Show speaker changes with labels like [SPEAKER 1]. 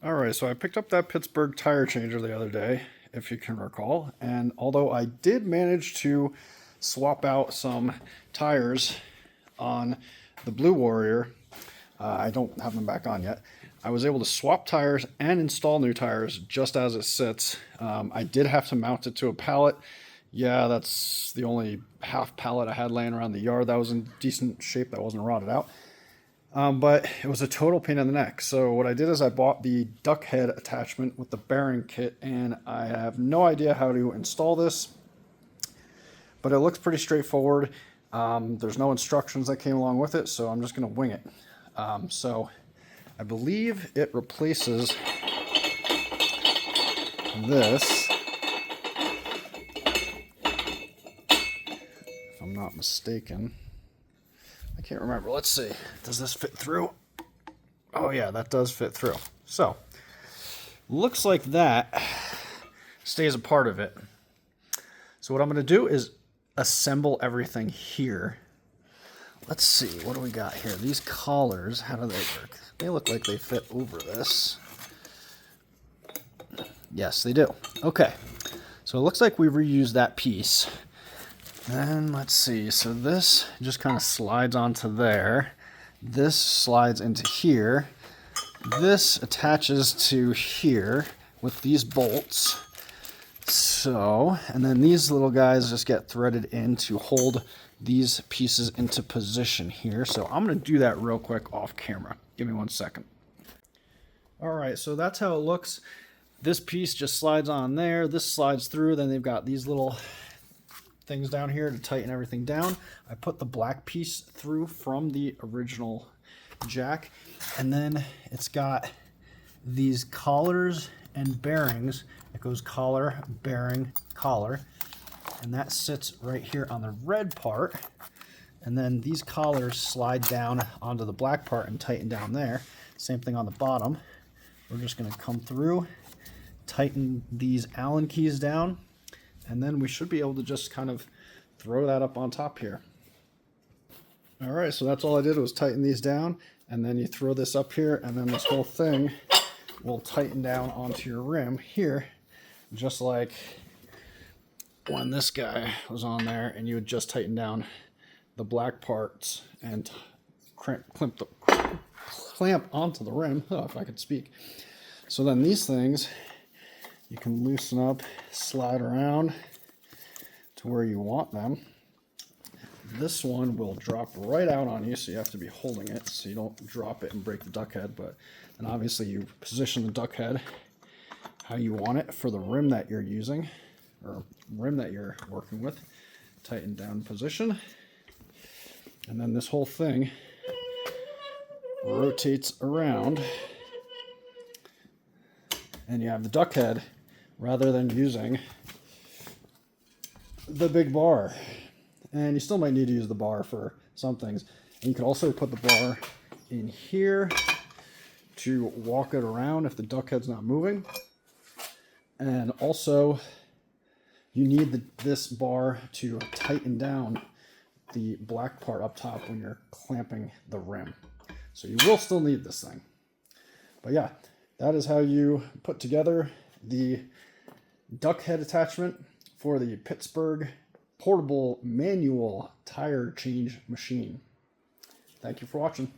[SPEAKER 1] All right, so I picked up that Pittsburgh tire changer the other day, if you can recall, and although I did manage to swap out some tires on the Blue Warrior, I don't have them back on yet. I was able to swap tires and install new tires just as it sits. I did have to mount it to a pallet. Yeah, that's the only half pallet I had laying around the yard that was in decent shape, that wasn't rotted out. But it was a total pain in the neck. So what I did is I bought the duck head attachment with the bearing kit, and I have no idea how to install this, but it looks pretty straightforward. There's no instructions that came along with it, so I'm just going to wing it. So I believe it replaces this, if I'm not mistaken. I can't remember. Let's see. Does this fit through? Oh yeah, that does fit through. So, looks like that stays a part of it. So what I'm going to do is assemble everything here. Let's see. What do we got here? These collars, how do they work? They look like they fit over this. Yes, they do. Okay. So it looks like we reused that piece. Then let's see, so this just kind of slides onto there. This slides into here. This attaches to here with these bolts. So, and then these little guys just get threaded in to hold these pieces into position here. So I'm going to do that real quick off camera. Give me 1 second. All right, so that's how it looks. This piece just slides on there. This slides through. Then they've got these little things down here to tighten everything down. I put the black piece through from the original jack, and then it's got these collars and bearings. It goes collar, bearing, collar, and that sits right here on the red part, and then these collars slide down onto the black part and tighten down there. Same thing on the bottom. We're just going to come through, tighten these Allen keys down, and then we should be able to just kind of throw that up on top here. All right, so that's all I did was tighten these down, and then you throw this up here, and then this whole thing will tighten down onto your rim here, just like when this guy was on there, and you would just tighten down the black parts and clamp onto the rim, if I could speak. So then these things, you can loosen up, slide around to where you want them. This one will drop right out on you, so you have to be holding it so you don't drop it and break the duck head. But then obviously you position the duck head how you want it for the rim that you're using, or rim that you're working with. Tighten down position. And then this whole thing rotates around, and you have the duck head rather than using the big bar. And you still might need to use the bar for some things. And you can also put the bar in here to walk it around if the duck head's not moving. And also you need this bar to tighten down the black part up top when you're clamping the rim. So you will still need this thing. But yeah, that is how you put together the duck head attachment for the Pittsburgh portable manual tire change machine. Thank you for watching.